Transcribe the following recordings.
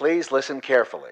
Please listen carefully.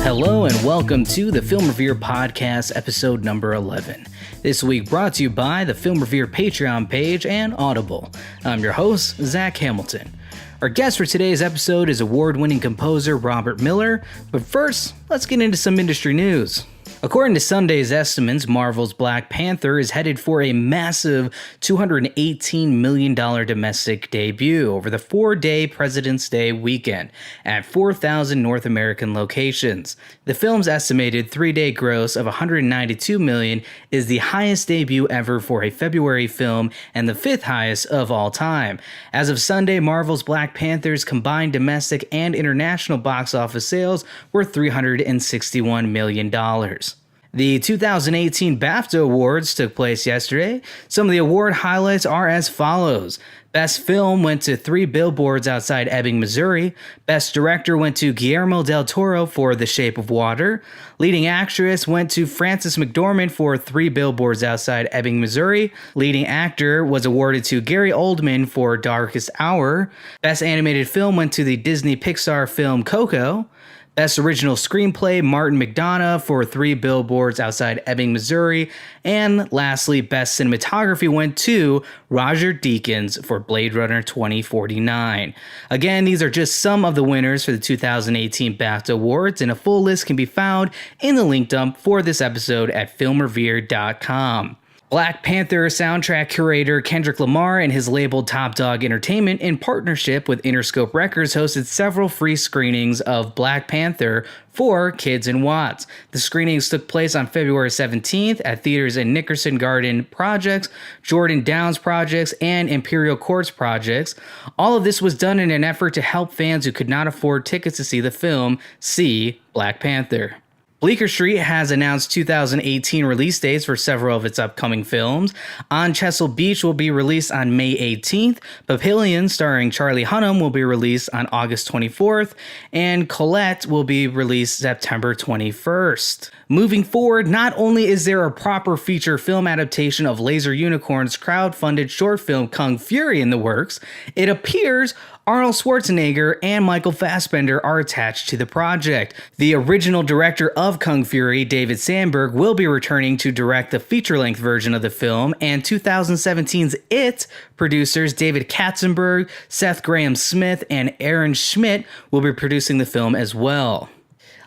Hello and welcome to the Film Revere Podcast, episode number 11. This week brought to you by the Film Revere Patreon page and Audible. I'm your host, Zach Hamilton. Our guest for today's episode is award-winning composer Robert Miller, but first, let's get into some industry news. According to Sunday's estimates, Marvel's Black Panther is headed for a massive $218 million domestic debut over the 4-day President's Day weekend at 4,000 North American locations. The film's estimated 3-day gross of $192 million is the highest debut ever for a February film and the 5th highest of all time. As of Sunday, Marvel's Black Panther's combined domestic and international box office sales were $361 million. The 2018 BAFTA Awards took place yesterday. Some of the award highlights are as follows. Best Film went to 3 Billboards Outside Ebbing, Missouri. Best Director went to Guillermo del Toro for The Shape of Water. Leading Actress went to Frances McDormand for 3 Billboards Outside Ebbing, Missouri. Leading Actor was awarded to Gary Oldman for Darkest Hour. Best Animated Film went to the Disney Pixar film Coco. Best Original Screenplay, Martin McDonagh for 3 Billboards Outside Ebbing, Missouri. And lastly, Best Cinematography went to Roger Deakins for Blade Runner 2049. Again, these are just some of the winners for the 2018 BAFTA Awards, and a full list can be found in the link dump for this episode at filmrevere.com. Black Panther soundtrack curator Kendrick Lamar and his label Top Dog Entertainment, in partnership with Interscope Records, hosted several free screenings of Black Panther for kids in Watts. The screenings took place on February 17th at theaters in Nickerson Garden Projects, Jordan Downs Projects, and Imperial Courts Projects. All of this was done in an effort to help fans who could not afford tickets to see the film see Black Panther. Bleecker Street has announced 2018 release dates for several of its upcoming films. On Chesil Beach will be released on May 18th, Papillion starring Charlie Hunnam will be released on August 24th, and Colette will be released September 21st. Moving forward, not only is there a proper feature film adaptation of Laser Unicorn's crowd-funded short film Kung Fury in the works, it appears Arnold Schwarzenegger and Michael Fassbender are attached to the project. The original director of Kung Fury, David Sandberg, will be returning to direct the feature-length version of the film, and 2017's It producers David Katzenberg, Seth Grahame-Smith, and Aaron Schmidt will be producing the film as well.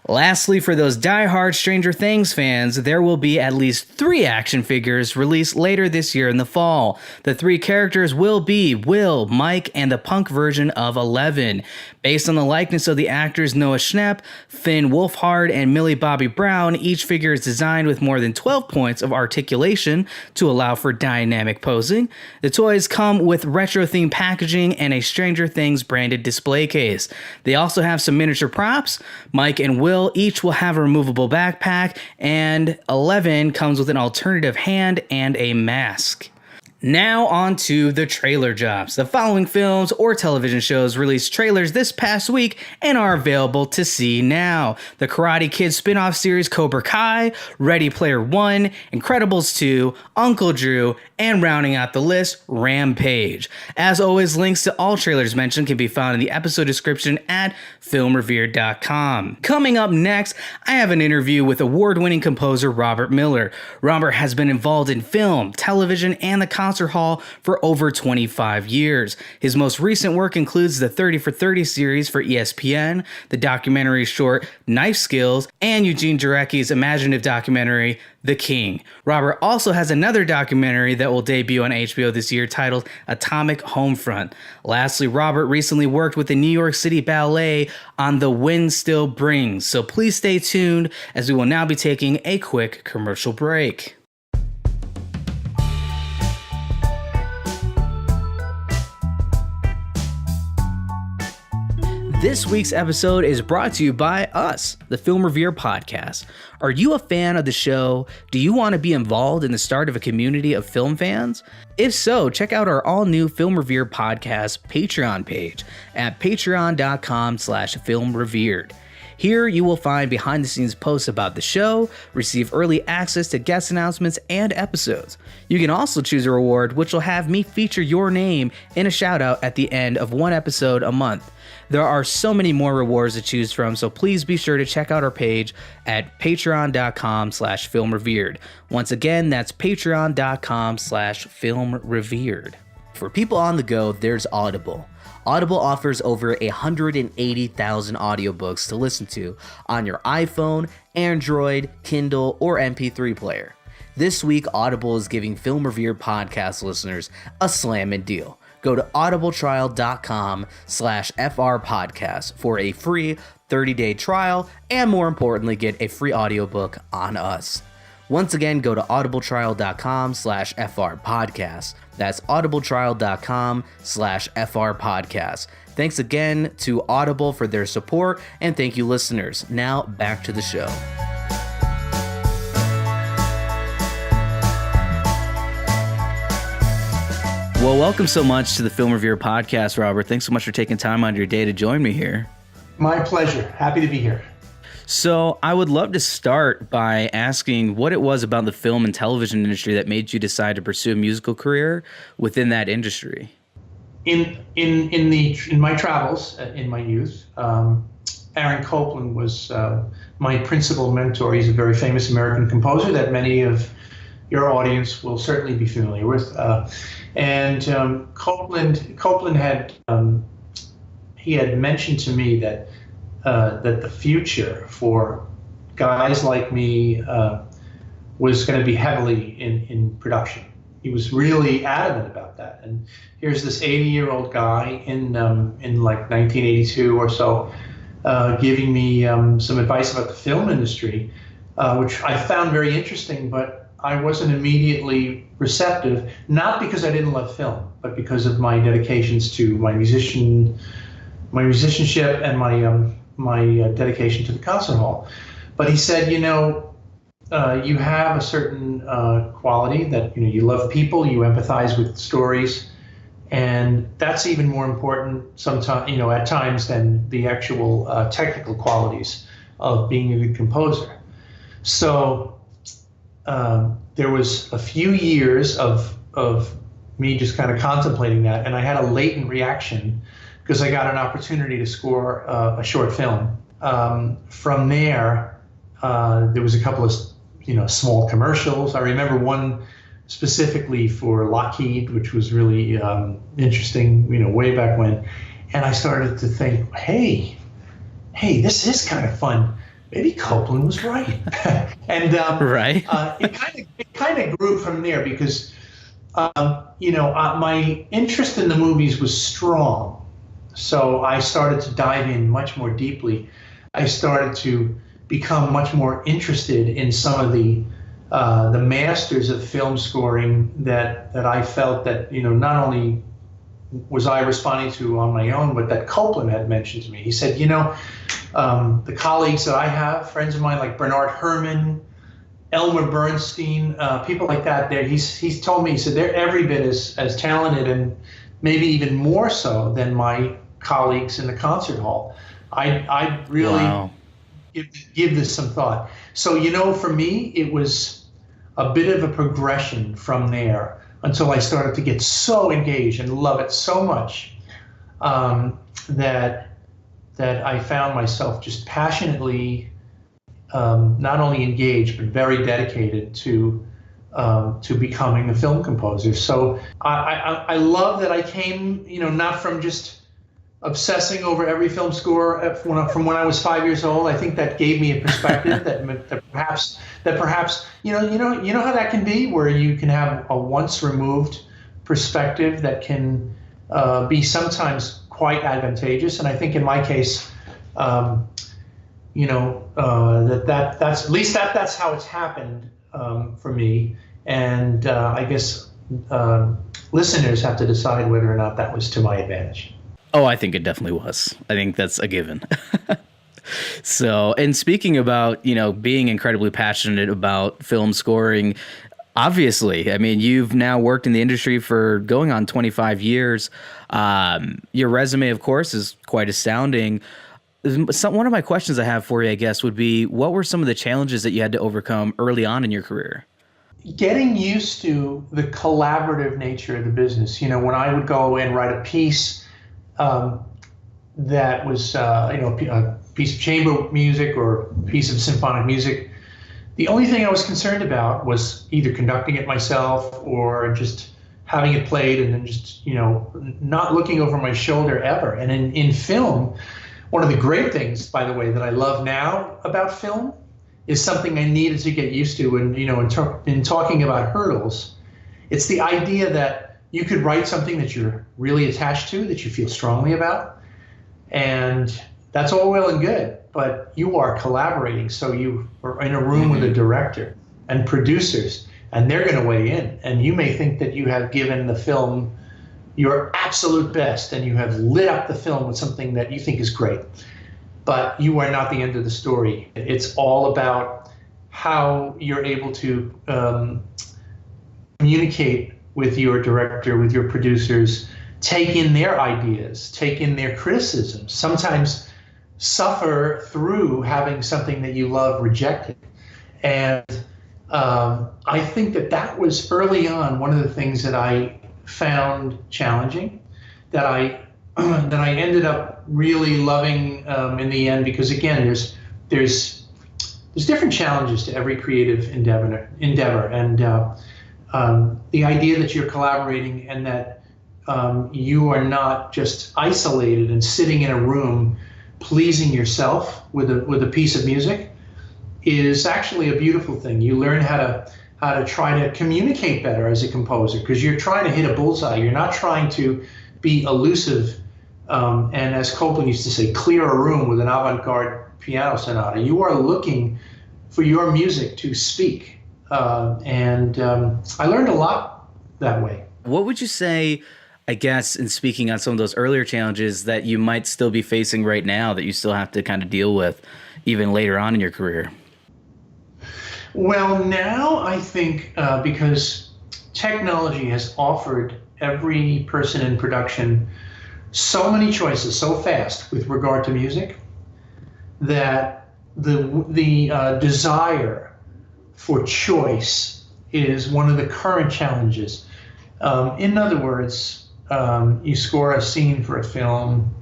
Lastly, for those die-hard Stranger Things fans, there will be at least 3 action figures released later this year in the fall. The 3 characters will be Will, Mike, and the punk version of Eleven. Based on the likeness of the actors Noah Schnapp, Finn Wolfhard, and Millie Bobby Brown, each figure is designed with more than 12 points of articulation to allow for dynamic posing. The toys come with retro-themed packaging and a Stranger Things branded display case. They also have some miniature props. Mike and Will each will have a removable backpack, and 11 comes with an alternative hand and a mask. Now on to the trailer drops. The following films or television shows released trailers this past week and are available to see now. The Karate Kid spin-off series Cobra Kai, Ready Player One, Incredibles 2, Uncle Drew, and rounding out the list, Rampage. As always, links to all trailers mentioned can be found in the episode description at filmrevere.com. Coming up next, I have an interview with award-winning composer Robert Miller. Robert has been involved in film, television, and the concert hall for over 25 years. His most recent work includes the 30 for 30 series for ESPN, the documentary short Knife Skills, and Eugene Jarecki's imaginative documentary The King. Robert also has another documentary that will debut on HBO this year titled Atomic Homefront. Lastly, Robert recently worked with the New York City Ballet on The Wind Still Brings, so please stay tuned as we will now be taking a quick commercial break. This week's episode is brought to you by us, the Film Revere Podcast. Are you a fan of the show? Do you want to be involved in the start of a community of film fans? If so, check out our all-new Film Revere Podcast Patreon page at patreon.com/filmrevered. Here you will find behind the scenes posts about the show, receive early access to guest announcements and episodes. You can also choose a reward which will have me feature your name in a shout out at the end of one episode a month. There are so many more rewards to choose from, so please be sure to check out our page at patreon.com/filmrevered. Once again, that's patreon.com/filmrevered. For people on the go, there's Audible. Audible offers over 180,000 audiobooks to listen to on your iPhone, Android, Kindle, or MP3 player. This week, Audible is giving Film Revered podcast listeners a slammin' deal. Go to audibletrial.com/frpodcast for a free 30-day trial and, more importantly, get a free audiobook on us. Once again, go to audibletrial.com/frpodcast. That's audibletrial.com/frpodcast. Thanks again to Audible for their support, and thank you, listeners. Now, back to the show. Well, welcome so much to the Film Revere podcast, Robert. Thanks so much for taking time out of your day to join me here. My pleasure. Happy to be here. So I would love to start by asking what it was about the film and television industry that made you decide to pursue a musical career within that industry. In my travels in my youth, Aaron Copland was my principal mentor. He's a very famous American composer that many of your audience will certainly be familiar with. Copland had he had mentioned to me that the future for guys like me was going to be heavily in production. He was really adamant about that. And here's this 80-year-old guy in like 1982 or so giving me some advice about the film industry, which I found very interesting, but I wasn't immediately receptive, not because I didn't love film, but because of my dedications to my musicianship and my dedication to the concert hall. But he said, you have a certain quality that, you love people, you empathize with stories, and that's even more important sometimes, at times than the actual technical qualities of being a good composer. So there was a few years of me just kind of contemplating that, and I had a latent reaction because I got an opportunity to score a short film. From there, there was a couple of small commercials. I remember one specifically for Lockheed, which was really interesting, way back when. And I started to think, hey, this is kind of fun. Maybe Copland was right. And right. It kind of grew from there because my interest in the movies was strong. So I started to dive in much more deeply. I started to become much more interested in some of the masters of film scoring that I felt that not only was I responding to on my own, but that Copland had mentioned to me. He said, the colleagues that I have, friends of mine like Bernard Herrmann, Elmer Bernstein, people like that. He's told me, he said they're every bit as talented and maybe even more so than my colleagues in the concert hall. I really give this some thought. So for me, it was a bit of a progression from there until I started to get so engaged and love it so much that I found myself just passionately not only engaged but very dedicated to becoming a film composer. So I love that I came, not from just obsessing over every film score from when I was 5 years old. I think that gave me a perspective that perhaps you know how that can be, where you can have a once removed perspective that can be sometimes quite advantageous. And I think in my case, that's at least that's how it's happened for me. And I guess listeners have to decide whether or not that was to my advantage. Oh, I think it definitely was. I think that's a given. So, and speaking about, being incredibly passionate about film scoring, obviously, I mean, you've now worked in the industry for going on 25 years. Your resume, of course, is quite astounding. One of my questions I have for you, I guess, would be, what were some of the challenges that you had to overcome early on in your career? Getting used to the collaborative nature of the business. When I would go and write a piece that was, a piece of chamber music or a piece of symphonic music, the only thing I was concerned about was either conducting it myself or just having it played and then just, not looking over my shoulder ever. And in film, one of the great things, by the way, that I love now about film is something I needed to get used to. And, in talking about hurdles, it's the idea that you could write something that you're really attached to, that you feel strongly about. And that's all well and good, but you are collaborating. So you are in a room with a director and producers, and they're going to weigh in. And you may think that you have given the film your absolute best and you have lit up the film with something that you think is great, but you are not the end of the story. It's all about how you're able to communicate with your director, with your producers, take in their ideas, take in their criticisms, sometimes suffer through having something that you love rejected. And I think that was early on one of the things that I found challenging, that I ended up really loving in the end, because again, there's different challenges to every creative endeavor, and the idea that you're collaborating and that you are not just isolated and sitting in a room pleasing yourself with a piece of music is actually a beautiful thing. You learn how to try to communicate better as a composer, because you're trying to hit a bullseye. You're not trying to be elusive, and as Copland used to say, clear a room with an avant-garde piano sonata. You are looking for your music to speak, and I learned a lot that way. What would you say, I guess, in speaking on some of those earlier challenges that you might still be facing right now, that you still have to kind of deal with even later on in your career? Well, now I think because technology has offered every person in production so many choices so fast with regard to music, that the desire for choice is one of the current challenges. In other words, you score a scene for a film,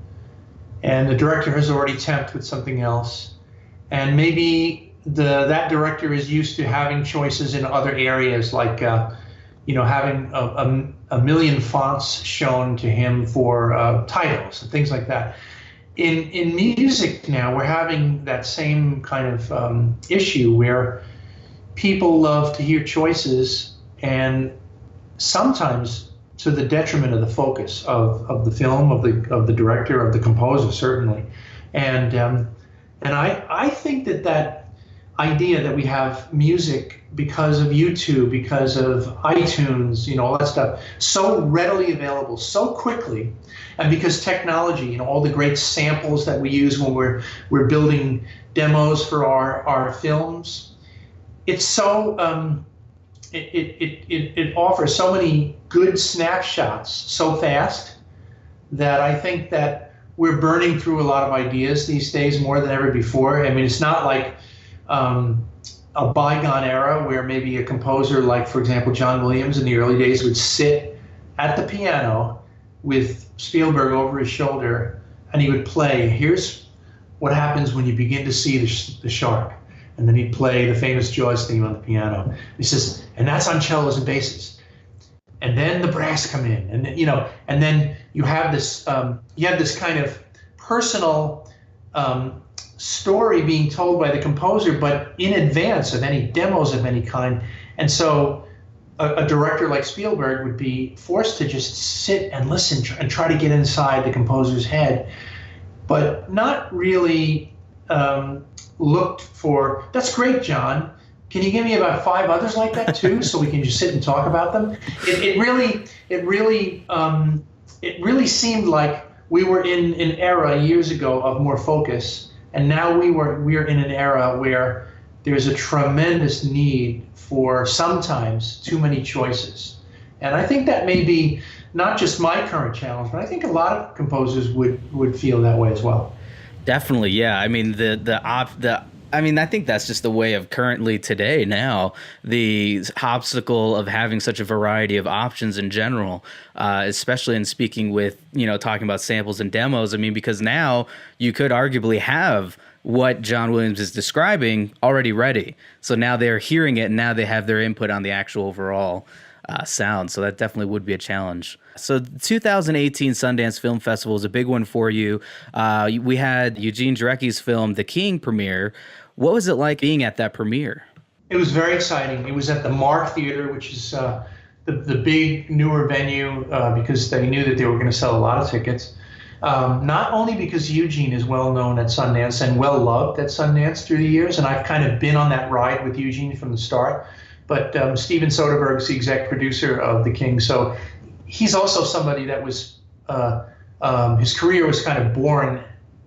and the director has already temped with something else, and maybe that director is used to having choices in other areas, like having a million fonts shown to him for titles and things like that. In music now, we're having that same kind of issue where people love to hear choices, and sometimes to the detriment of the focus of the film, of the director, of the composer, certainly. And I think that idea that we have music because of YouTube, because of iTunes, all that stuff, so readily available so quickly, and because technology, all the great samples that we use when we're building demos for our films, it's so it offers so many good snapshots so fast that I think that we're burning through a lot of ideas these days more than ever before. I mean, it's not like a bygone era where maybe a composer like, for example, John Williams in the early days would sit at the piano with Spielberg over his shoulder, and he would play, here's what happens when you begin to see the shark. And then he'd play the famous Jaws theme on the piano. He says, and that's on cellos and basses. And then the brass come in, and and then you have this kind of personal story being told by the composer, but in advance of any demos of any kind. And so a director like Spielberg would be forced to just sit and listen and try to get inside the composer's head, but not really looked for, that's great, John. Can you give me about 5 others like that too, so we can just sit and talk about them? It really seemed like we were in an era years ago of more focus. And now we're in an era where there's a tremendous need for sometimes too many choices. And I think that may be not just my current challenge, but I think a lot of composers would feel that way as well. Definitely, yeah. I mean, I mean, I think that's just the way of currently today now. The obstacle of having such a variety of options in general, especially in speaking with, talking about samples and demos. I mean, because now you could arguably have what John Williams is describing already ready. So now they're hearing it and now they have their input on the actual overall sound. So that definitely would be a challenge. So the 2018 Sundance Film Festival is a big one for you. We had Eugene Jarecki's film, The King, premiere. What was it like being at that premiere? It was very exciting. It was at the Mark Theater, which is the big newer venue because they knew that they were going to sell a lot of tickets. Not only because Eugene is well known at Sundance and well loved at Sundance through the years, and I've kind of been on that ride with Eugene from the start, but Steven Soderbergh's the exec producer of The King, so he's also somebody that was, his career was kind of born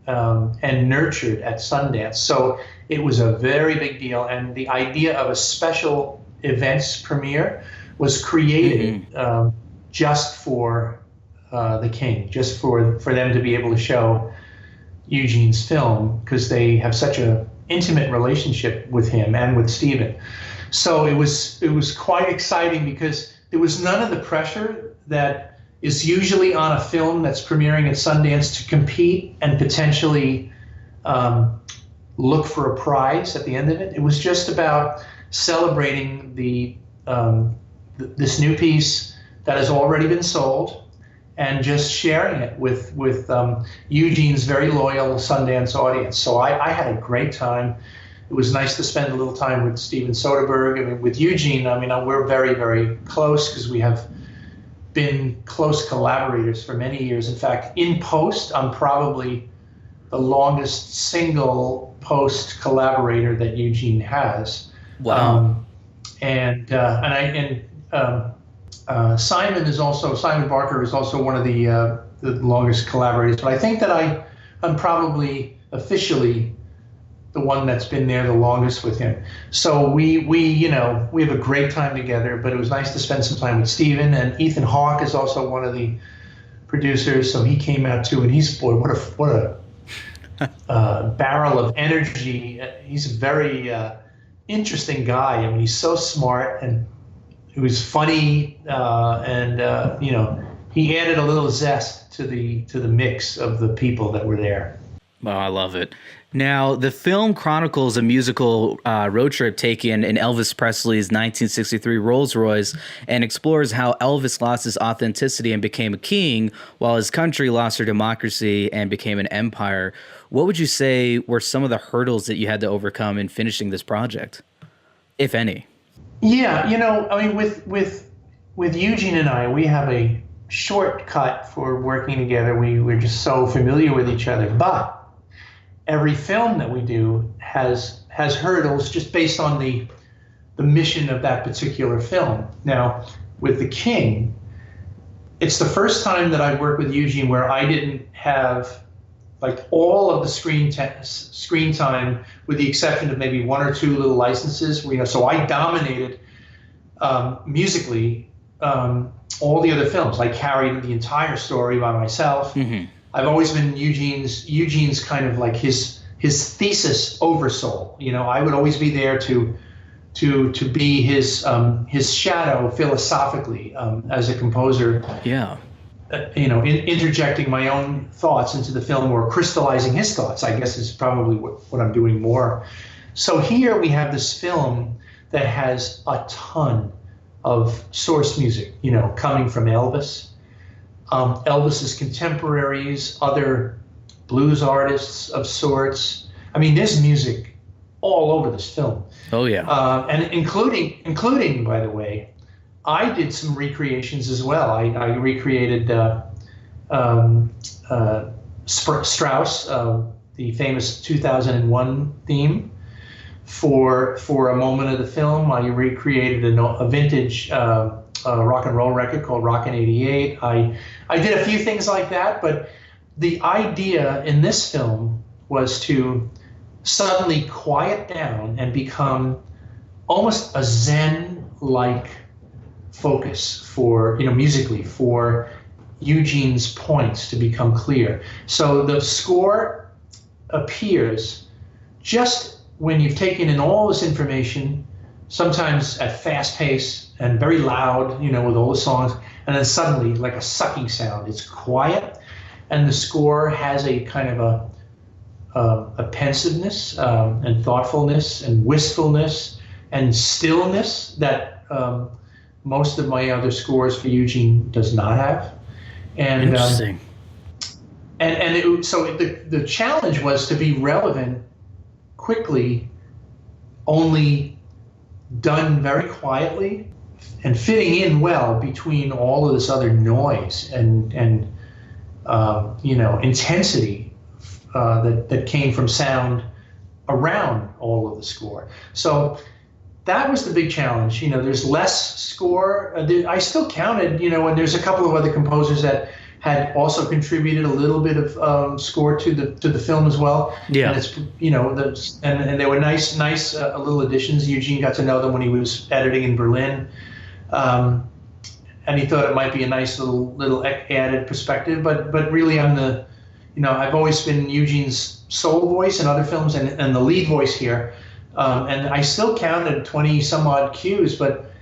and nurtured at Sundance. So it was a very big deal, and the idea of a special events premiere was created just for The King, just for them to be able to show Eugene's film, because they have such an intimate relationship with him and with Steven. So it was quite exciting because there was none of the pressure that is usually on a film that's premiering at Sundance to compete and potentially look for a prize at the end of it. It was just about celebrating this new piece that has already been sold and just sharing it with Eugene's very loyal Sundance audience. So I had a great time. It was nice to spend a little time with Steven Soderbergh. I mean, with Eugene, we're very, very close because we have been close collaborators for many years. In fact, in post, I'm probably the longest single post collaborator that Eugene has. Wow. Simon Barker is also one of the longest collaborators. But I think that I'm probably officially the one that's been there the longest with him. So we have a great time together, but it was nice to spend some time with Steven, and Ethan Hawke is also one of the producers. So he came out too, and he's, boy, what a barrel of energy. He's a very interesting guy. I mean, he's so smart, and he was funny, and he added a little zest to the mix of the people that were there. Oh, I love it. Now, the film chronicles a musical road trip taken in Elvis Presley's 1963 Rolls-Royce and explores how Elvis lost his authenticity and became a king, while his country lost her democracy and became an empire. What would you say were some of the hurdles that you had to overcome in finishing this project, if any? Yeah, with Eugene and I, we have a shortcut for working together. We're just so familiar with each other, but every film that we do has hurdles just based on the mission of that particular film. Now, with The King, it's the first time that I worked with Eugene where I didn't have like all of the screen time, with the exception of maybe one or two little licenses. So I dominated musically all the other films. I carried the entire story by myself. Mm-hmm. I've always been Eugene's kind of like his thesis oversoul. I would always be there to be his shadow philosophically as a composer. Yeah. Interjecting my own thoughts into the film or crystallizing his thoughts, I guess, is probably what I'm doing more. So here we have this film that has a ton of source music, coming from Elvis. Elvis's contemporaries, other blues artists of sorts. I mean, there's music all over this film. Oh yeah. And including, by the way, I did some recreations as well. I recreated Strauss, the famous 2001 theme, for a moment of the film. I recreated a vintage rock and roll record called Rockin' 88. I did a few things like that, but the idea in this film was to suddenly quiet down and become almost a Zen-like focus for, musically, for Eugene's points to become clear. So the score appears just when you've taken in all this information, sometimes at fast pace and very loud, with all the songs, and then suddenly, like a sucking sound, it's quiet, and the score has a kind of a pensiveness and thoughtfulness and wistfulness and stillness that most of my other scores for Eugene does not have. And interesting. So the challenge was to be relevant quickly, only done very quietly and fitting in well between all of this other noise and intensity that came from sound around all of the score. So that was the big challenge. There's less score. I still counted, and there's a couple of other composers that had also contributed a little bit of score to the film as well. Yeah. And it's and they were nice little additions. Eugene got to know them when he was editing in Berlin, and he thought it might be a nice little added perspective. But really, I've always been Eugene's sole voice in other films and the lead voice here. And I still counted 20 some odd cues, but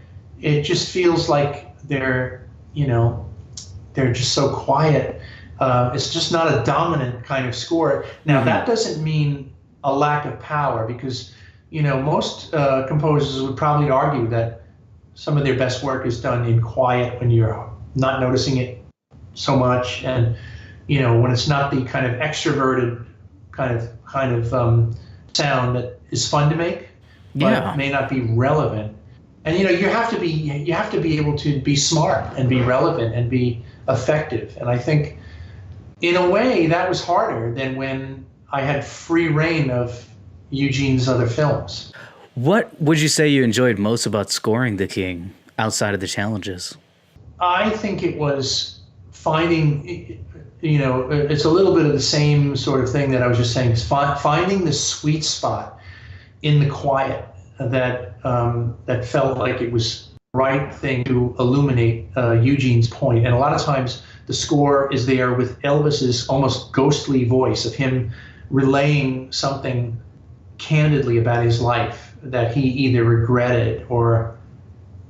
it just feels like they're just so quiet. It's just not a dominant kind of score. Now, that doesn't mean a lack of power, because, most composers would probably argue that some of their best work is done in quiet when you're not noticing it so much. And, when it's not the kind of extroverted kind of sound that is fun to make, but may not be relevant. And you have to be able to be smart and be relevant and be effective. And I think in a way that was harder than when I had free reign of Eugene's other films. What would you say you enjoyed most about scoring The King outside of the challenges? I think it was finding, it's a little bit of the same sort of thing that I was just saying, is finding the sweet spot in the quiet that felt like it was the right thing to illuminate Eugene's point. And a lot of times the score is there with Elvis's almost ghostly voice of him relaying something candidly about his life that he either regretted or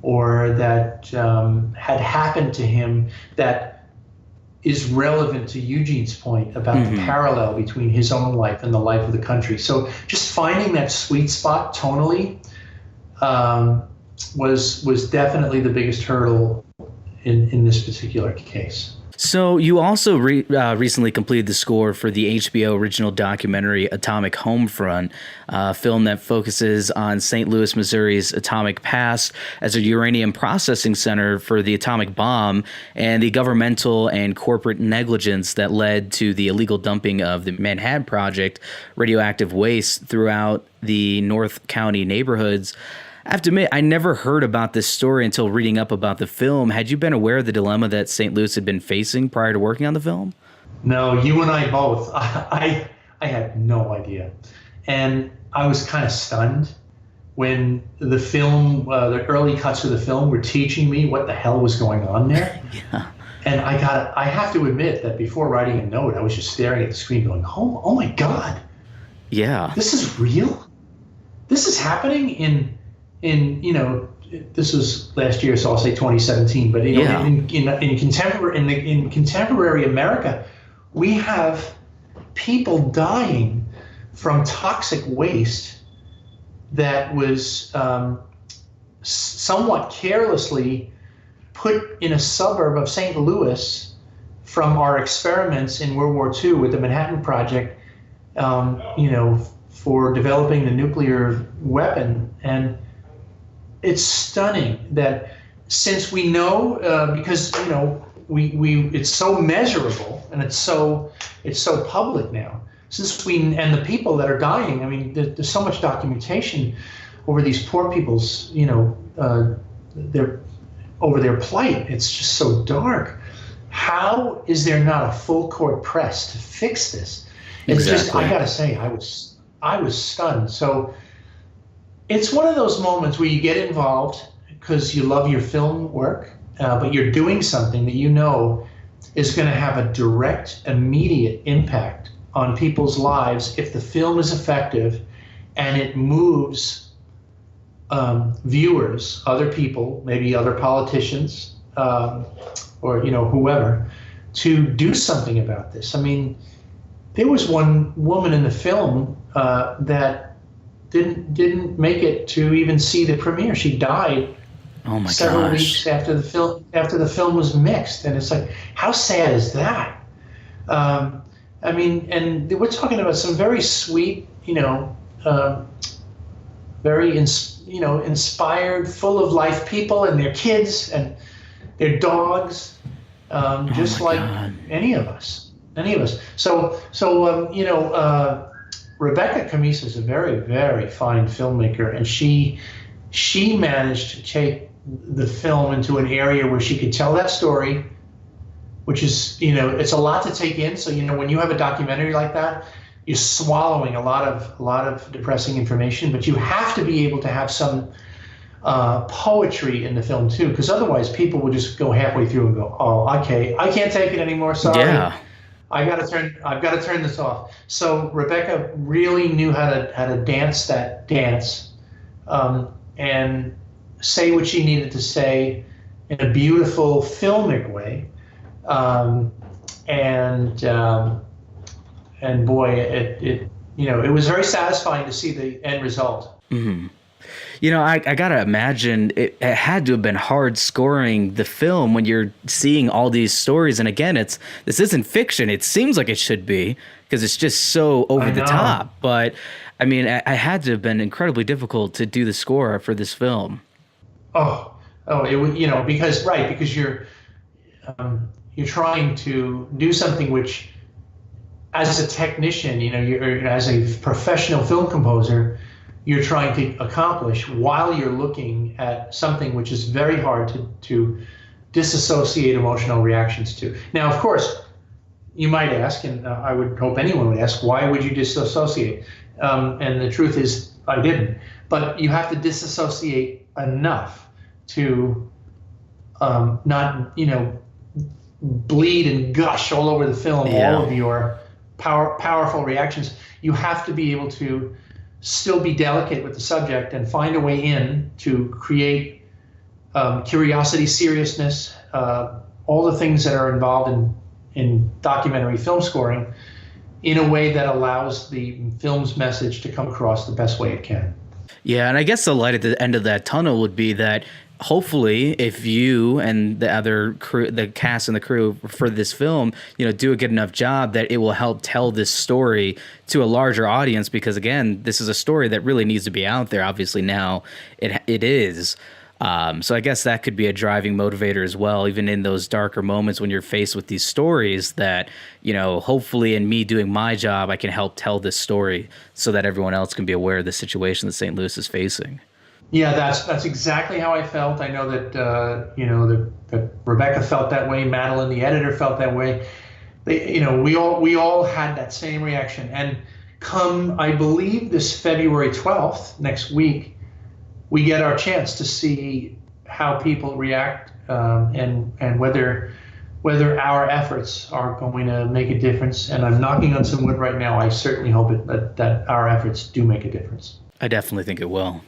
that had happened to him that is relevant to Eugene's point about the parallel between his own life and the life of the country. So just finding that sweet spot tonally was definitely the biggest hurdle in this particular case. So you also recently completed the score for the HBO original documentary Atomic Homefront, a film that focuses on St. Louis, Missouri's atomic past as a uranium processing center for the atomic bomb and the governmental and corporate negligence that led to the illegal dumping of the Manhattan Project radioactive waste throughout the North County neighborhoods. I have to admit, I never heard about this story until reading up about the film. Had you been aware of the dilemma that St. Louis had been facing prior to working on the film? No, you and I both. I had no idea. And I was kind of stunned when the film, the early cuts of the film were teaching me what the hell was going on there. Yeah. And I have to admit that before writing a note, I was just staring at the screen going, oh my God. Yeah. This is real? This is happening in this was last year, so I'll say 2017. But in contemporary America, we have people dying from toxic waste that was somewhat carelessly put in a suburb of St. Louis from our experiments in World War II with the Manhattan Project, for developing the nuclear weapon. And it's stunning that since we know, because it's so measurable and it's so public now. And the people that are dying, I mean, there's so much documentation over these poor people's, over their plight. It's just so dark. How is there not a full court press to fix this? It's just, I gotta say, I was stunned. So it's one of those moments where you get involved because you love your film work, but you're doing something that you know is going to have a direct, immediate impact on people's lives if the film is effective and it moves viewers, other people, maybe other politicians, or whoever, to do something about this. I mean, there was one woman in the film that didn't make it to even see the premiere. She died several weeks after the film was mixed, and it's like, how sad is that? I mean, and we're talking about some very sweet, very inspired, full of life people and their kids and their dogs, just like any of us. So Rebecca Camise is a very, very fine filmmaker, and she managed to take the film into an area where she could tell that story, which is, it's a lot to take in. So, when you have a documentary like that, you're swallowing a lot of depressing information, but you have to be able to have some poetry in the film too, because otherwise people will just go halfway through and go, oh, okay, I can't take it anymore. Sorry. Yeah. I've got to turn this off. So Rebecca really knew how to dance that dance, and say what she needed to say in a beautiful filmic way, and boy, it was very satisfying to see the end result. Mm-hmm. I gotta imagine it had to have been hard scoring the film when you're seeing all these stories. And again, this isn't fiction. It seems like it should be because it's just so over the top. But I mean, I had to have been incredibly difficult to do the score for this film. Oh, it was, because you're trying to do something which, as a technician, you're as a professional film composer, you're trying to accomplish while you're looking at something which is very hard to disassociate emotional reactions to. Now, of course, you might ask, and I would hope anyone would ask, why would you disassociate? And the truth is, I didn't. But you have to disassociate enough to not, bleed and gush all over the film, all of your powerful reactions. You have to be able to still be delicate with the subject and find a way in to create curiosity, seriousness, all the things that are involved in documentary film scoring in a way that allows the film's message to come across the best way it can. Yeah, and I guess the light at the end of that tunnel would be that hopefully if you and the other crew, the cast and the crew for this film, do a good enough job that it will help tell this story to a larger audience, because again, this is a story that really needs to be out there. Obviously now it is. So I guess that could be a driving motivator as well, even in those darker moments when you're faced with these stories that, hopefully in me doing my job, I can help tell this story so that everyone else can be aware of the situation that St. Louis is facing. Yeah, that's exactly how I felt. I know that that Rebecca felt that way. Madeline, the editor, felt that way. We all had that same reaction. And come, I believe, this February 12th, next week, we get our chance to see how people react and whether our efforts are going to make a difference. And I'm knocking on some wood right now. I certainly hope that our efforts do make a difference. I definitely think it will.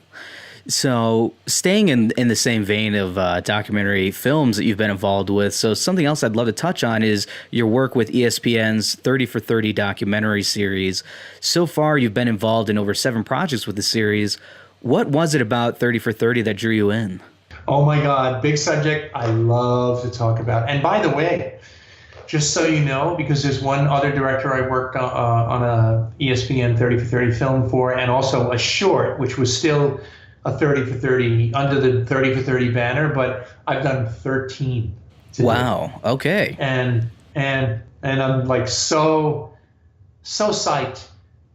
So staying in the same vein of documentary films that you've been involved with, so something else I'd love to touch on is your work with ESPN's 30 for 30 documentary series. So far, you've been involved in over 7 projects with the series. What was it about 30 for 30 that drew you in? Oh my God, big subject I love to talk about. And by the way, just so you know, because there's one other director I worked on a ESPN 30 for 30 film for, and also a short, which was still a 30 for 30 under the 30 for 30 banner, but I've done 13 today. Wow. Okay. And I'm like so psyched.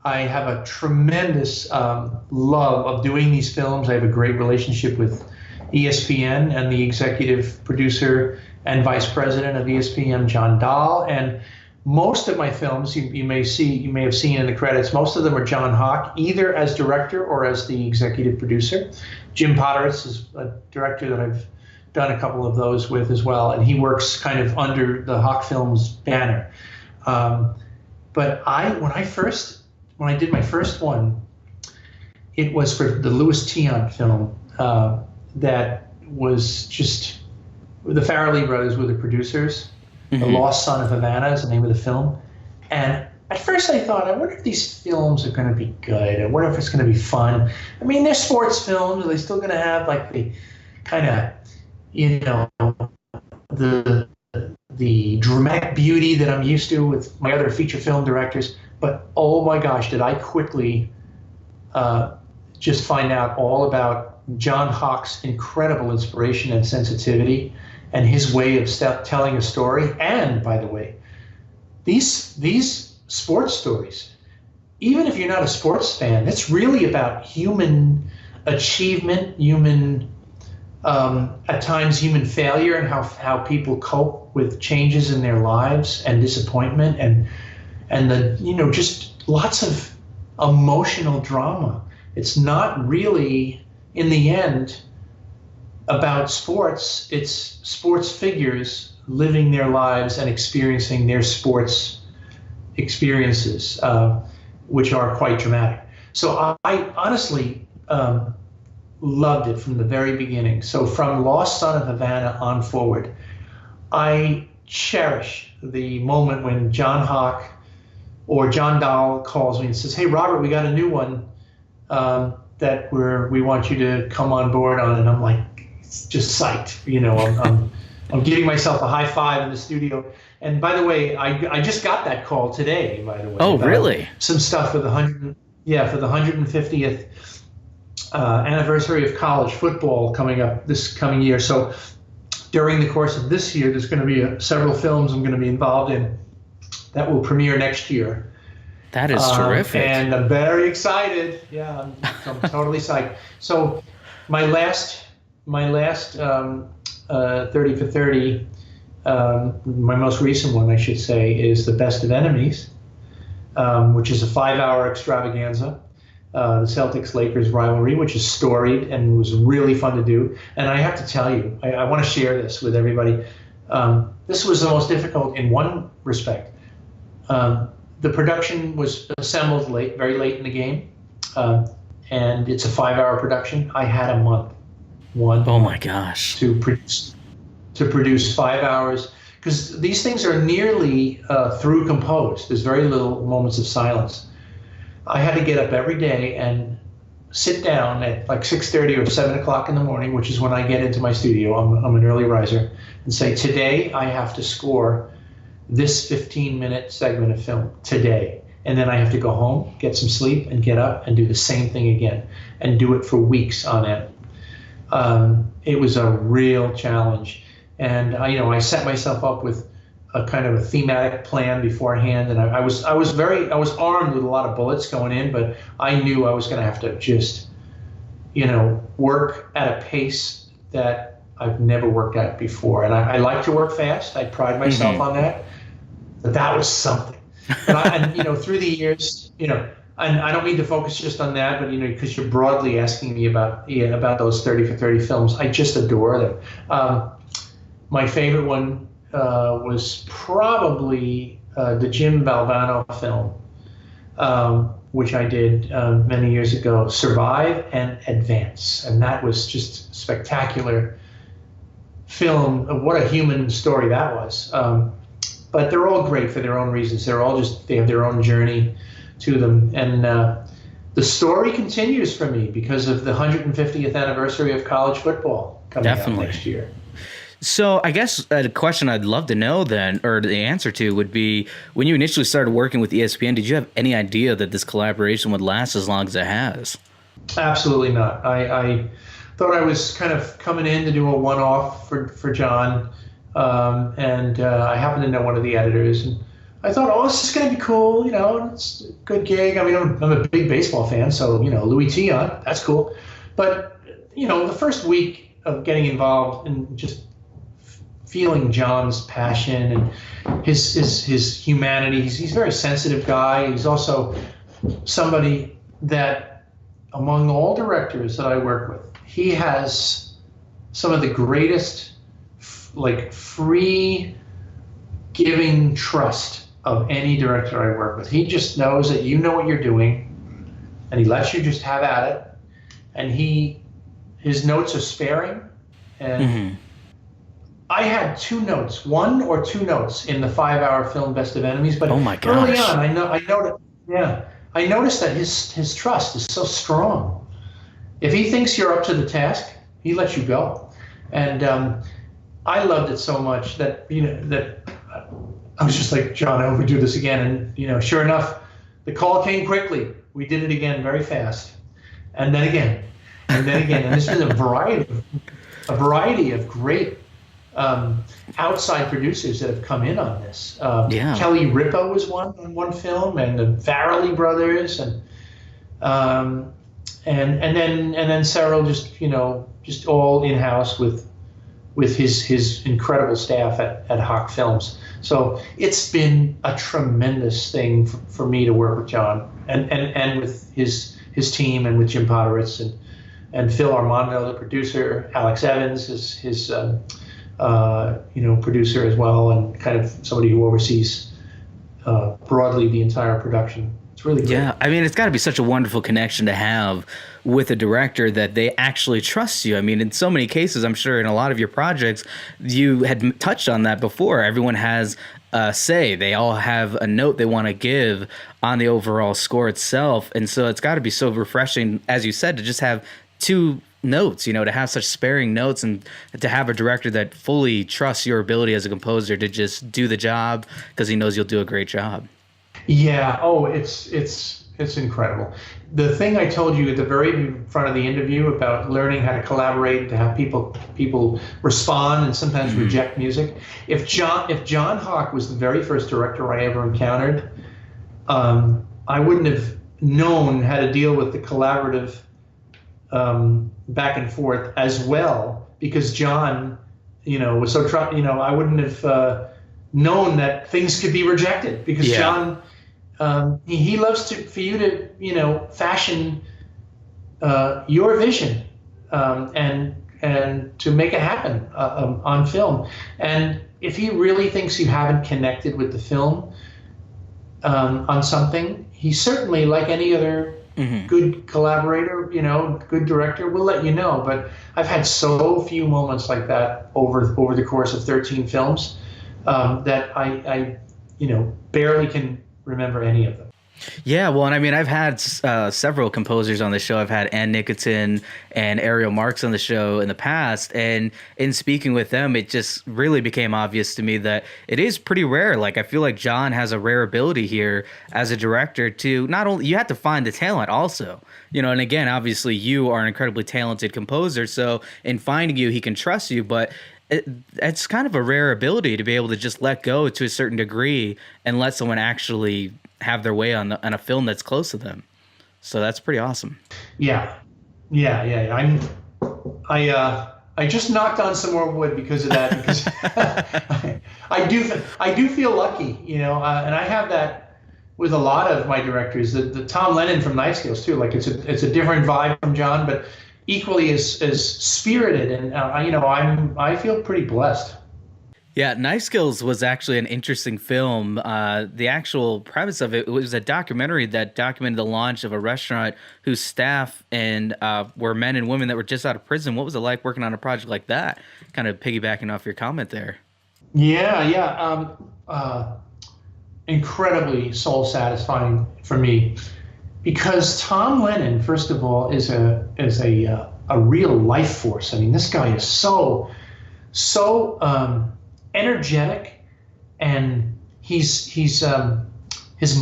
I have a tremendous love of doing these films. I have a great relationship with ESPN and the executive producer and vice president of ESPN, John Dahl. And most of my films, you may have seen in the credits, most of them are John Hawk, either as director or as the executive producer. Jim Potteris is a director that I've done a couple of those with as well, and he works kind of under the Hawk Films banner. But when I did my first one, it was for the Louis Tiant film that was just, the Farrelly brothers were the producers. The Lost Son of Havana is the name of the film. And at first I thought, I wonder if these films are going to be good. I wonder if it's going to be fun. I mean, they're sports films. Are they still going to have like the kind of, the dramatic beauty that I'm used to with my other feature film directors? But oh my gosh, did I quickly just find out all about John Hawk's incredible inspiration and sensitivity and his way of telling a story. And by the way, these sports stories, even if you're not a sports fan, it's really about human achievement, at times human failure, and how people cope with changes in their lives and disappointment, and the just lots of emotional drama. It's not really, in the end, about sports. It's sports figures living their lives and experiencing their sports experiences, which are quite dramatic. So I honestly loved it from the very beginning. So from Lost Son of Havana on forward, I cherish the moment when John Hawk or John Dahl calls me and says, "Hey, Robert, we got a new one that we want you to come on board on." And I'm like, just psyched. I'm giving myself a high five in the studio. And by the way, I just got that call today, by the way. Oh, really? Some stuff for the 150th anniversary of college football coming up this coming year. So during the course of this year, there's going to be several films I'm going to be involved in that will premiere next year. That is terrific. And I'm very excited. Yeah, I'm totally psyched. So my last 30 for 30, my most recent one, I should say, is The Best of Enemies, which is a 5-hour extravaganza. The Celtics-Lakers rivalry, which is storied and was really fun to do. And I have to tell you, I want to share this with everybody. This was the most difficult in one respect. The production was assembled very late in the game, and it's a 5-hour production. I had a month. Oh my gosh. To produce 5 hours, because these things are nearly through composed. There's very little moments of silence. I had to get up every day and sit down at like 6:30 or 7 o'clock in the morning, which is when I get into my studio. I'm an early riser, and say, today I have to score this 15-minute segment of film today. And then I have to go home, get some sleep, and get up and do the same thing again, and do it for weeks on end. It was a real challenge. And I set myself up with a kind of a thematic plan beforehand, and I was armed with a lot of bullets going in, but I knew I was going to have to just, work at a pace that I've never worked at before. And I like to work fast. I pride myself on that. But that was something. And through the years, and I don't mean to focus just on that, but because you're broadly asking me about those 30 for 30 films, I just adore them. My favorite one was probably the Jim Valvano film, which I did many years ago, Survive and Advance. And that was just spectacular film. What a human story that was. But they're all great for their own reasons. They have their own journey to them. And the story continues for me because of the 150th anniversary of college football coming up next year. So I guess a question I'd love to know then, or the answer to, would be, when you initially started working with ESPN, did you have any idea that this collaboration would last as long as it has? Absolutely not. I thought I was kind of coming in to do a one-off for John, and I happened to know one of the editors, and I thought, this is going to be cool. It's a good gig. I mean, I'm a big baseball fan, so Louis Tiant, that's cool. But the first week of getting involved and just feeling John's passion and his humanity. He's a very sensitive guy. He's also somebody that, among all directors that I work with, he has some of the greatest free giving trust of any director I work with. He just knows that you know what you're doing, and he lets you just have at it. And his notes are sparing. And I had one or two notes in the 5-hour film Best of Enemies. But oh my gosh. Early on, I noticed that his trust is so strong. If he thinks you're up to the task, he lets you go. And I loved it so much that I was just like, John, I hope we do this again. And sure enough, the call came quickly. We did it again very fast, and then again, and then again. And this is a variety of great outside producers that have come in on this. Kelly Ripa was on one film, and the Farrelly brothers, and then Cyril just all in house with his incredible staff at Hawk Films. So it's been a tremendous thing for me to work with John and with his team, and with Jim Potteritz and Phil Armando, the producer. Alex Evans is his producer as well, and kind of somebody who oversees broadly the entire production. It's really great. Yeah, I mean, it's got to be such a wonderful connection to have with a director that they actually trust you. I mean, in so many cases, I'm sure in a lot of your projects, you had touched on that before. Everyone has a say. They all have a note they want to give on the overall score itself. And so it's got to be so refreshing, as you said, to just have two notes, to have such sparing notes, and to have a director that fully trusts your ability as a composer to just do the job because he knows you'll do a great job. Yeah. Oh, it's incredible. The thing I told you at the very front of the interview about learning how to collaborate, to have people respond and sometimes reject music. If John Hawk was the very first director I ever encountered, I wouldn't have known how to deal with the collaborative back and forth as well, because John, was so I wouldn't have known that things could be rejected, because John. He loves for you to, fashion your vision and to make it happen on film. And if he really thinks you haven't connected with the film on something, he certainly, like any other good collaborator, good director, will let you know. But I've had so few moments like that over the course of 13 films that I barely can remember any of them. Yeah, well, and I mean, I've had several composers on the show. I've had Ann Nickerson and Ariel Marks on the show in the past, and in speaking with them, it just really became obvious to me that it is pretty rare. Like, I feel like John has a rare ability here as a director to not only, you have to find the talent also, and again, obviously you are an incredibly talented composer, so in finding you, he can trust you, but it's kind of a rare ability to be able to just let go to a certain degree and let someone actually have their way on a film that's close to them. So that's pretty awesome. Yeah. I just knocked on some more wood because of that, because I do feel lucky, and I have that with a lot of my directors. The Tom Lennon from Night Scales too. Like it's a different vibe from John, but equally as spirited, and I feel pretty blessed. Yeah, Night Skills was actually an interesting film. The actual premise of it was a documentary that documented the launch of a restaurant whose staff and were men and women that were just out of prison. What was it like working on a project like that? Kind of piggybacking off your comment there. Yeah. Incredibly soul satisfying for me, because Tom Lennon, first of all, is a real life force. I mean, this guy is so energetic, and his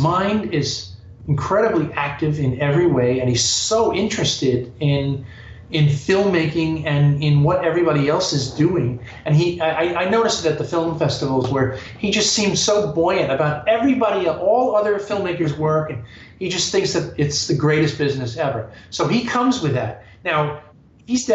mind is incredibly active in every way, and he's so interested in filmmaking and in what everybody else is doing. And I noticed it at the film festivals, where he just seems so buoyant about everybody, all other filmmakers' work, and he just thinks that it's the greatest business ever. So he comes with that. Now, he's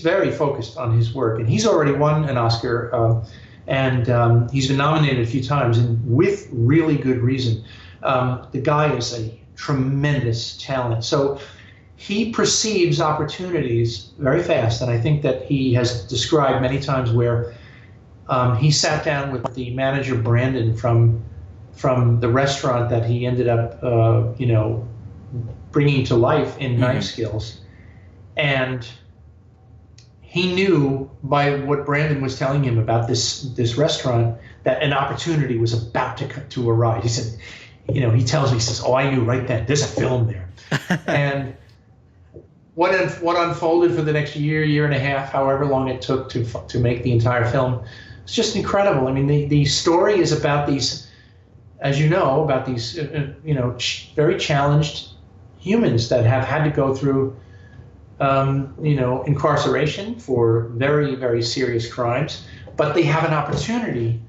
very focused on his work, and he's already won an Oscar, and he's been nominated a few times, and with really good reason. The guy is a tremendous talent. So he perceives opportunities very fast, and I think that he has described many times where he sat down with the manager, Brandon, from from the restaurant that he ended up, bringing to life in Knife Skills. And he knew by what Brandon was telling him about this restaurant that an opportunity was about to arise. He said, he tells me, he says, "Oh, I knew right then, there's a film there." And what unfolded for the next year and a half, however long it took to make the entire film, it's just incredible. I mean, the story is about these, as you know, about these, very challenged humans that have had to go through, incarceration for very, very serious crimes, but they have an opportunity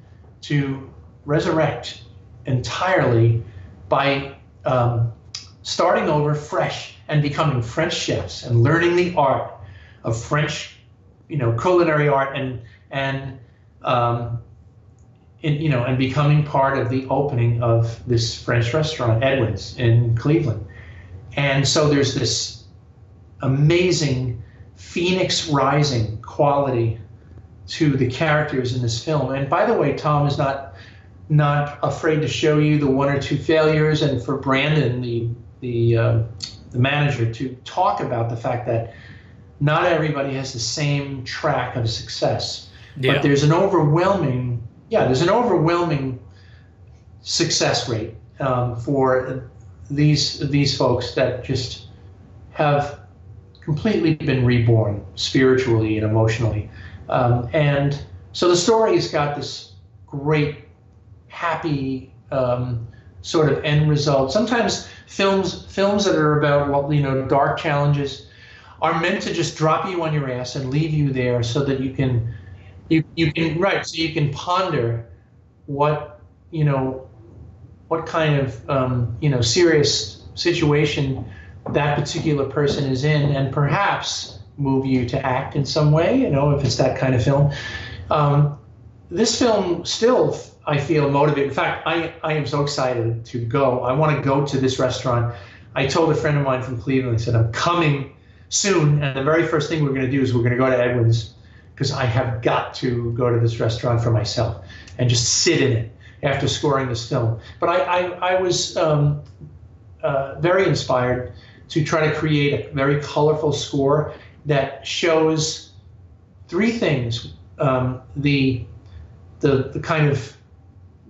to resurrect entirely by starting over fresh and becoming French chefs and learning the art of French, culinary art and becoming part of the opening of this French restaurant, Edwin's, in Cleveland. And so there's this amazing phoenix rising quality to the characters in this film. And by the way, Tom is not afraid to show you the one or two failures, and for Brandon, the manager, to talk about the fact that not everybody has the same track of success. Yeah. But there's an overwhelming success rate for these folks that just have completely been reborn spiritually and emotionally. And so the story has got this great, happy sort of end result. Sometimes films that are about, dark challenges are meant to just drop you on your ass and leave you there so that you can ponder what kind of serious situation that particular person is in, and perhaps move you to act in some way, if it's that kind of film. This film still, I feel, motivated. In fact, I am so excited to go. I want to go to this restaurant. I told a friend of mine from Cleveland, I said, I'm coming soon, and the very first thing we're going to do is we're going to go to Edwin's, because I have got to go to this restaurant for myself and just sit in it after scoring this film. But I was very inspired to try to create a very colorful score that shows three things: the kind of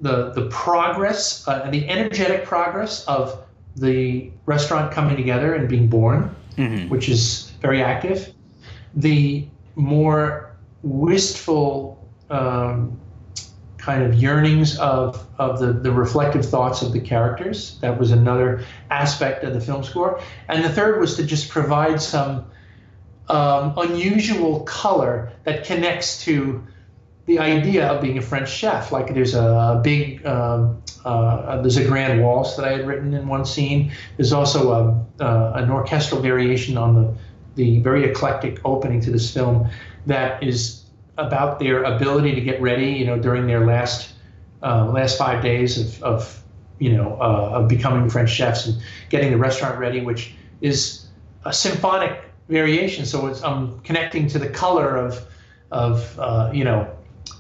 the progress, the energetic progress of the restaurant coming together and being born, which is very active. The more wistful kind of yearnings of the reflective thoughts of the characters. That was another aspect of the film score. And the third was to just provide some unusual color that connects to the idea of being a French chef. Like there's a big, there's a grand waltz that I had written in one scene. There's also an orchestral variation on the very eclectic opening to this film that is about their ability to get ready, during their last 5 days of becoming French chefs and getting the restaurant ready, which is a symphonic variation. So I'm connecting to the color of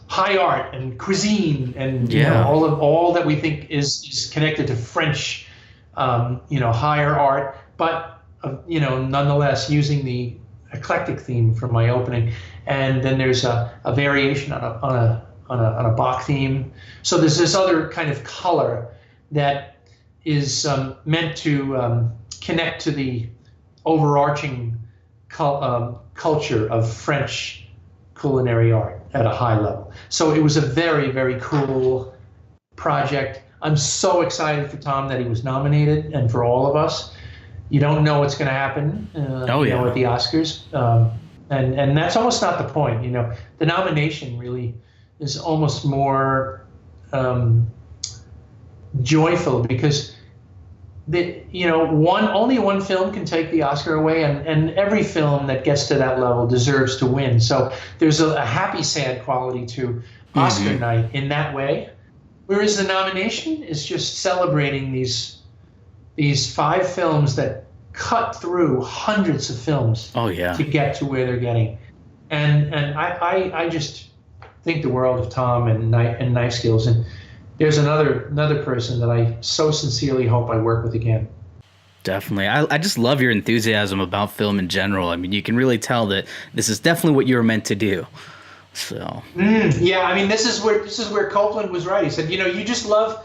high art and cuisine and all that we think is connected to French, higher art, but nonetheless using the eclectic theme from my opening. And then there's a variation on a Bach theme. So there's this other kind of color that is meant to connect to the overarching culture of French culinary art at a high level. So it was a very, very cool project. I'm so excited for Tom that he was nominated, and for all of us. You don't know what's going to happen at the Oscars. And that's almost not the point. The nomination really is almost more joyful, because only one film can take the Oscar away, and every film that gets to that level deserves to win. So there's a happy, sad quality to Oscar night in that way. Whereas the nomination is just celebrating these 5 films that cut through hundreds of films to get to where they're getting. And I just think the world of Tom and Knife Skills. And there's another person that I so sincerely hope I work with again. Definitely. I just love your enthusiasm about film in general. I mean, you can really tell that this is definitely what you were meant to do. So yeah, I mean, this is where Copeland was right. He said, you just love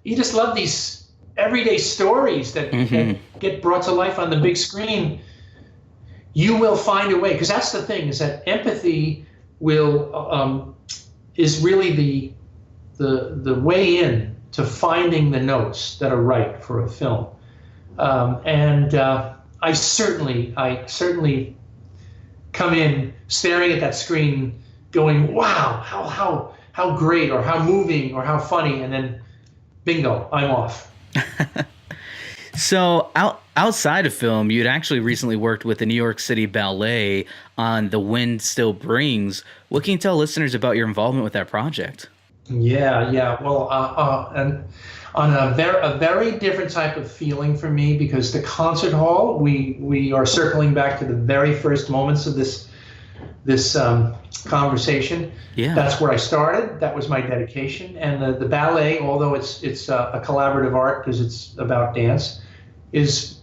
these everyday stories that get brought to life on the big screen. You will find a way, because that's the thing, is that empathy is really the way in to finding the notes that are right for a film. I certainly come in staring at that screen going, wow, how great, or how moving, or how funny, and then bingo, I'm off. So outside of film, you'd actually recently worked with the New York City Ballet on The Wind Still Brings. What can you tell listeners about your involvement with that project? Yeah. Well, and on a very different type of feeling for me, because the concert hall, we are circling back to the very first moments of this conversation. Yeah. That's where I started. That was my dedication. And the ballet, although it's a collaborative art because it's about dance, is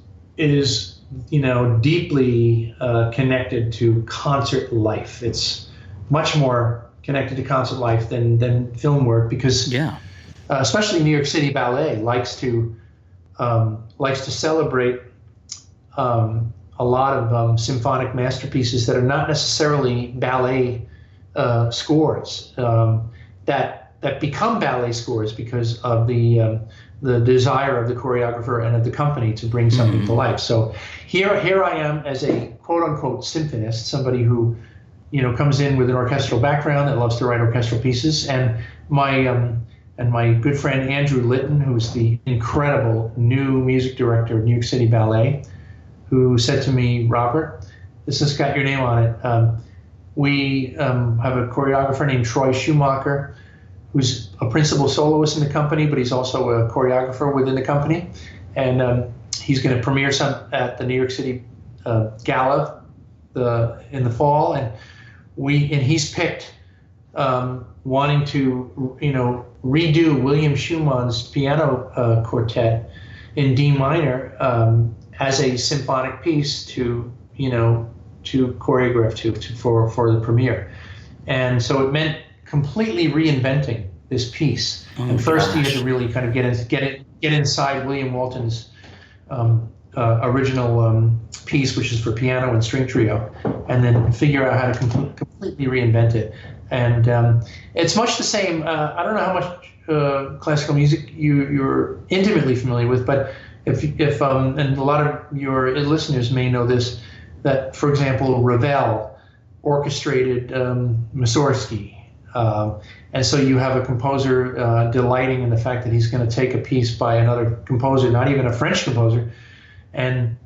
deeply connected to concert life. It's much more connected to concert life than film work, because especially New York City Ballet likes to celebrate a lot of symphonic masterpieces that are not necessarily ballet scores, that become ballet scores because of the desire of the choreographer and of the company to bring something to life. So here I am as a quote unquote symphonist, somebody who comes in with an orchestral background that loves to write orchestral pieces, and my good friend Andrew Litton, who's the incredible new music director of New York City Ballet, who said to me, Robert, this has got your name on it. We have a choreographer named Troy Schumacher, who's a principal soloist in the company, but he's also a choreographer within the company. And he's going to premiere some at the New York City Gala in the fall. And he's picked wanting to, redo William Schumann's piano quartet in D minor as a symphonic piece to choreograph for the premiere. And so it meant completely reinventing this piece. And first he had to really kind of get inside William Walton's original piece, which is for piano and string trio, and then figure out how to completely reinvent it. And it's much the same. I don't know how much classical music you're intimately familiar with, but if and a lot of your listeners may know this, that, for example, Revered orchestrated Mussorgsky. And so you have a composer delighting in the fact that he's going to take a piece by another composer, not even a French composer, and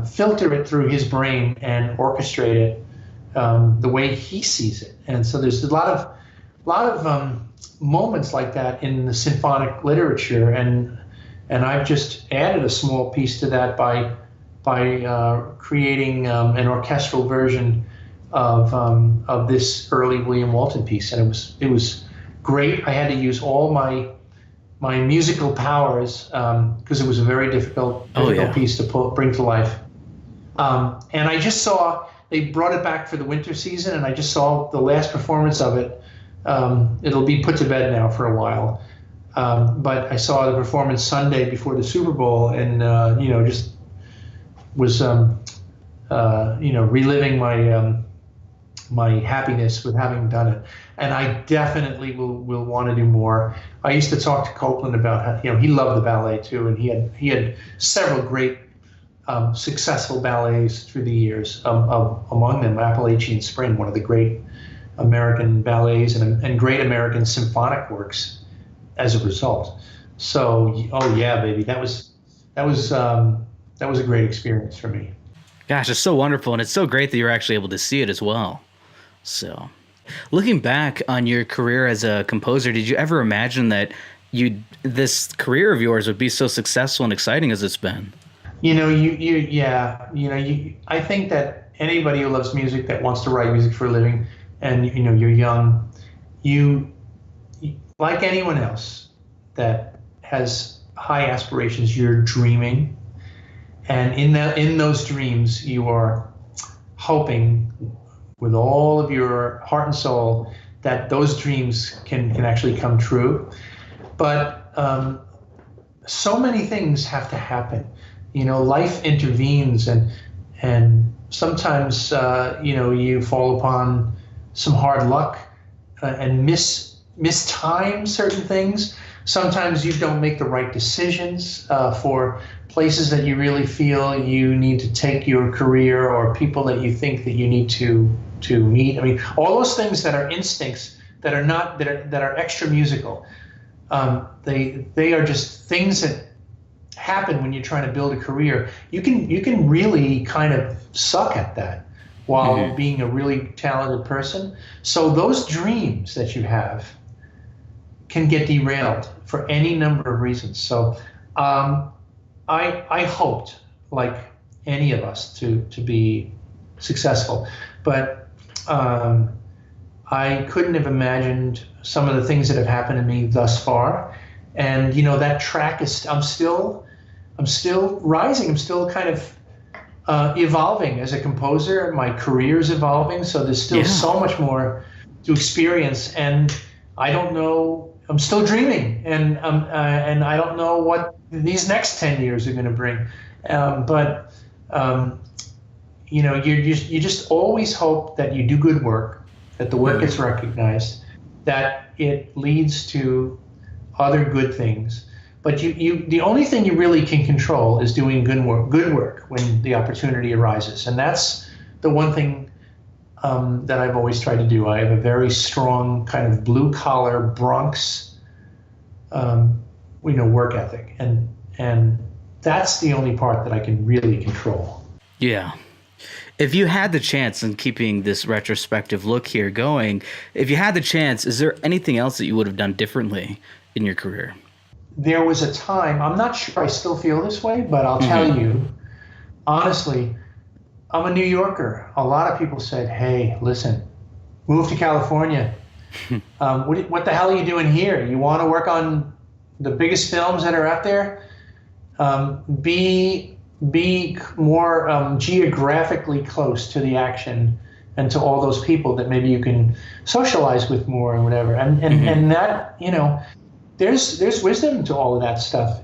filter it through his brain and orchestrate it the way he sees it. And so there's a lot of moments like that in the symphonic literature, and I've just added a small piece to that by creating an orchestral version of this early William Walton piece, and it was great. I had to use all my musical powers because it was a very difficult piece to bring to life. And I just saw they brought it back for the winter season, and I just saw the last performance of it. It'll be put to bed now for a while, but I saw the performance Sunday before the Super Bowl, and just was reliving my happiness with having done it. And I definitely will want to do more. I used to talk to Copeland about how, he loved the ballet too, and he had several great successful ballets through the years. Among them, Appalachian Spring, one of the great American ballets and great American symphonic works as a result. So, oh yeah, baby, that was a great experience for me. Gosh, it's so wonderful, and it's so great that you're actually able to see it as well. So, looking back on your career as a composer, did you ever imagine that this career of yours would be so successful and exciting as it's been? I think that anybody who loves music, that wants to write music for a living, and you're young, you like anyone else that has high aspirations, you're dreaming. And in those dreams, you are hoping with all of your heart and soul that those dreams can actually come true. But so many things have to happen. Life intervenes, and sometimes you fall upon some hard luck and mistime certain things. Sometimes you don't make the right decisions for places that you really feel you need to take your career, or people that you think that you need to meet. I mean, all those things that are instincts that are extra musical. They are just things that happen when you're trying to build a career. You can really kind of suck at that while being a really talented person. So those dreams that you have can get derailed for any number of reasons. So I hoped, like any of us, to be successful, but I couldn't have imagined some of the things that have happened to me thus far. And that track is I'm still rising. I'm still kind of evolving as a composer. My career is evolving, so there's still so much more to experience. And I don't know. I'm still dreaming, and I don't know what these next 10 years are going to bring. But you just always hope that you do good work, that the work gets recognized, that it leads to other good things. But the only thing you really can control is doing good work when the opportunity arises. And that's the one thing that I've always tried to do. I have a very strong kind of blue collar Bronx, work ethic. And that's the only part that I can really control. Yeah. If you had the chance, and keeping this retrospective look here going, if you had the chance, is there anything else that you would have done differently in your career? There was a time, I'm not sure I still feel this way, but I'll tell you, honestly, I'm a New Yorker. A lot of people said, hey, listen, move to California. What the hell are you doing here? You want to work on the biggest films that are out there? Be more geographically close to the action and to all those people that maybe you can socialize with more and whatever. And that, there's wisdom to all of that stuff.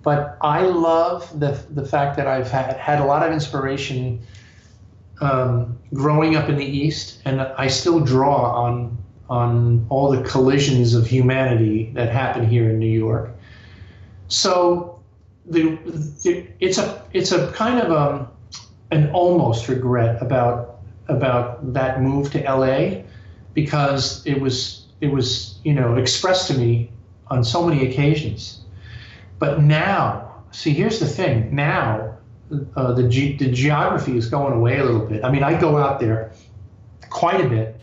But I love the fact that I've had a lot of inspiration growing up in the East, and I still draw on all the collisions of humanity that happen here in New York. So it's a kind of an almost regret about that move to LA, because it was expressed to me on so many occasions. But now, see, here's the thing. Now, the geography is going away a little bit. I mean, I go out there quite a bit.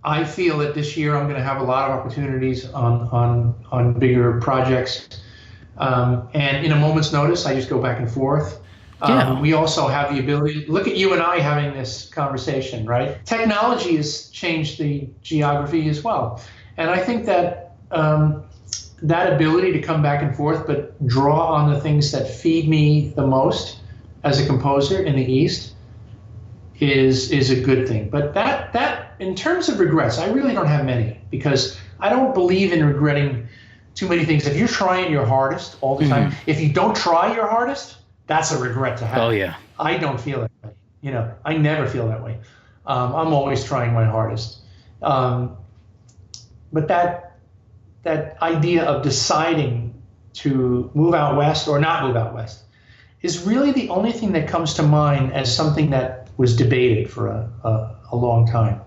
I feel that this year I'm going to have a lot of opportunities on bigger projects. And in a moment's notice, I just go back and forth. We also have the ability, look at you and I having this conversation, right? Technology has changed the geography as well. And I think that that ability to come back and forth, but draw on the things that feed me the most as a composer in the East is a good thing. But that in terms of regrets, I really don't have many, because I don't believe in regretting too many things. If you're trying your hardest all the time, if you don't try your hardest, that's a regret to have. Oh, yeah. I don't feel that way. I never feel that way. I'm always trying my hardest. But that idea of deciding to move out west or not move out west is really the only thing that comes to mind as something that was debated for a long time.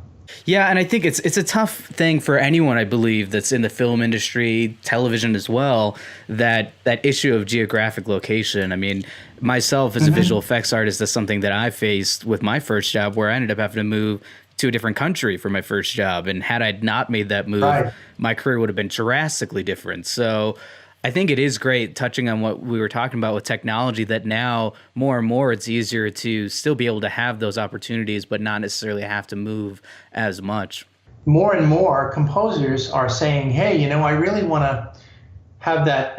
Yeah, and I think it's a tough thing for anyone, I believe, that's in the film industry, television as well, that issue of geographic location. I mean, myself as a visual effects artist, that's something that I faced with my first job, where I ended up having to move to a different country for my first job. And had I not made that move, my career would have been drastically different. So I think it is great, touching on what we were talking about with technology, that now more and more it's easier to still be able to have those opportunities, but not necessarily have to move as much. more and more composers are saying, hey, I really want to have that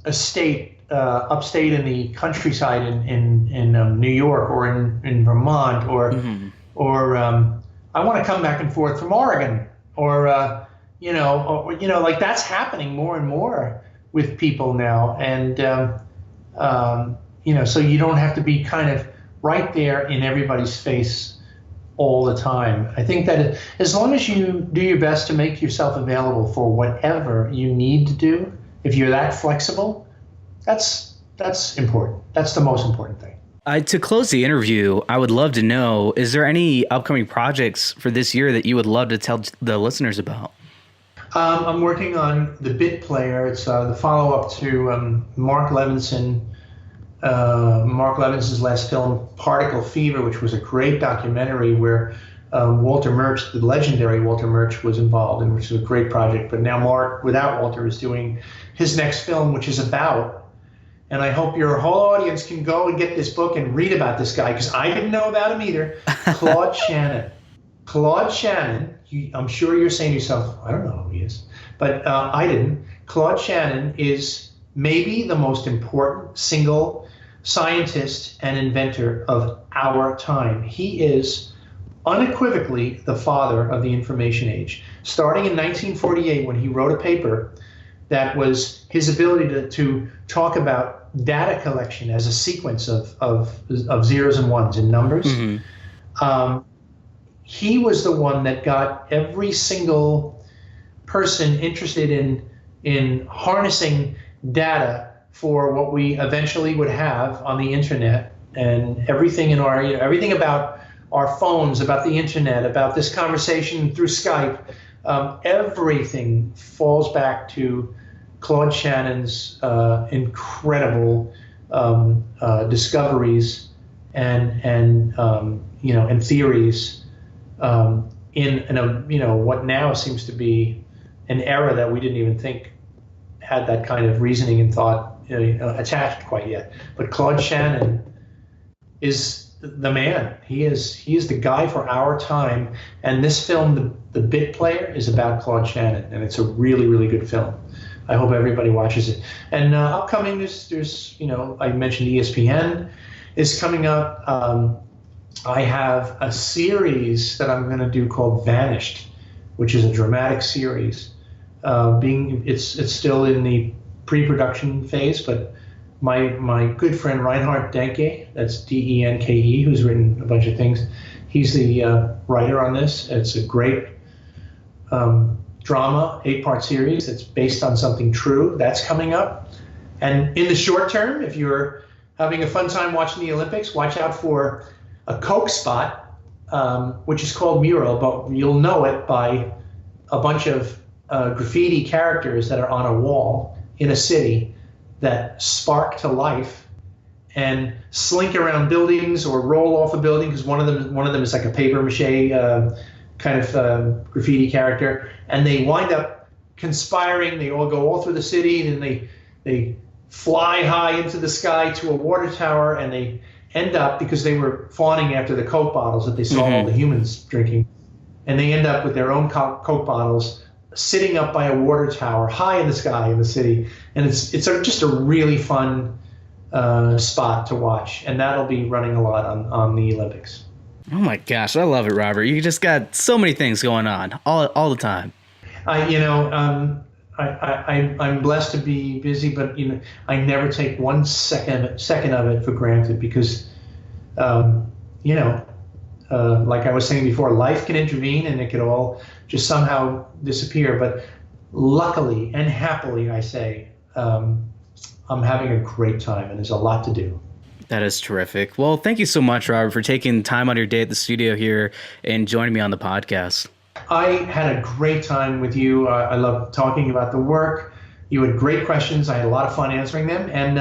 estate upstate in the countryside in New York or in Vermont or I want to come back and forth from Oregon or like that's happening more and more with people now, and so you don't have to be kind of right there in everybody's face all the time. I think that as long as you do your best to make yourself available for whatever you need to do, if you're that flexible, that's important. That's the most important thing. To close the interview, I would love to know, is there any upcoming projects for this year that you would love to tell the listeners about? I'm working on The Bit Player. It's the follow-up to Mark Levinson's last film, Particle Fever, which was a great documentary where Walter Murch, the legendary Walter Murch, was involved in, which was a great project. But now Mark, without Walter, is doing his next film, which is about, and I hope your whole audience can go and get this book and read about this guy, because I didn't know about him either, Claude Shannon. Claude Shannon, I'm sure you're saying to yourself, I don't know who he is, but I didn't. Claude Shannon is maybe the most important single scientist and inventor of our time. He is unequivocally the father of the information age. Starting in 1948, when he wrote a paper that was his ability to talk about data collection as a sequence of zeros and ones in numbers. He was the one that got every single person interested in harnessing data for what we eventually would have on the internet, and everything everything about our phones, about the internet, about this conversation through Skype, everything falls back to Claude Shannon's incredible discoveries and theories in a what now seems to be an era that we didn't even think had that kind of reasoning and thought attached quite yet. But Claude Shannon is the man. He is the guy for our time. And this film, The Bit Player, is about Claude Shannon, and it's a really, really good film. I hope everybody watches it. And upcoming, there's I mentioned ESPN is coming up. I have a series that I'm going to do called Vanished, which is a dramatic series. It's still in the pre-production phase, but my good friend Reinhard Denke, that's Denke, who's written a bunch of things, he's the writer on this. It's a great drama, 8-part series that's based on something true. That's coming up. And in the short term, if you're having a fun time watching the Olympics, watch out for a Coke spot, which is called Mural, but you'll know it by a bunch of graffiti characters that are on a wall in a city that spark to life and slink around buildings or roll off a building, because one of them is like a paper mache kind of graffiti character, and they wind up conspiring. They all go all through the city, and they fly high into the sky to a water tower, and they end up, because they were fawning after the Coke bottles that they saw all the humans drinking, and they end up with their own Coke bottles sitting up by a water tower high in the sky in the city. And it's just a really fun spot to watch, and that'll be running a lot on the Olympics. Oh my gosh, I love it, Robert. You just got so many things going on all the time. I'm blessed to be busy, but I never take 1 second of it for granted, because like I was saying before, life can intervene and it could all just somehow disappear. But luckily and happily, I say, I'm having a great time, and there's a lot to do. That is terrific. Well, thank you so much, Robert, for taking time out of your day at the studio here and joining me on the podcast. I had a great time with you. I love talking about the work. You had great questions. I had a lot of fun answering them. And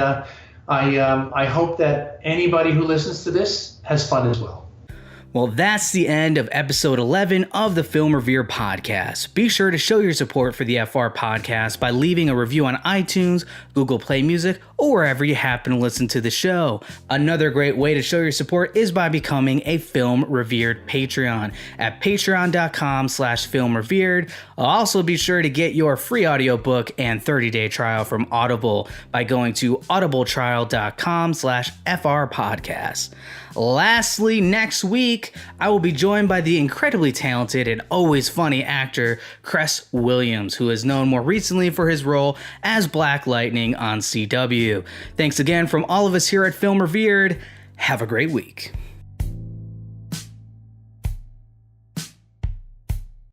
I hope that anybody who listens to this has fun as well. Well, that's the end of episode 11 of the Film Revere podcast. Be sure to show your support for the FR podcast by leaving a review on iTunes, Google Play Music, or wherever you happen to listen to the show. Another great way to show your support is by becoming a Film Revered Patreon at patreon.com/filmrevered. Also be sure to get your free audiobook and 30-day trial from Audible by going to audibletrial.com/frpodcast. Lastly, next week, I will be joined by the incredibly talented and always funny actor Cress Williams, who is known more recently for his role as Black Lightning on CW. Thanks again from all of us here at Film Revered. Have a great week.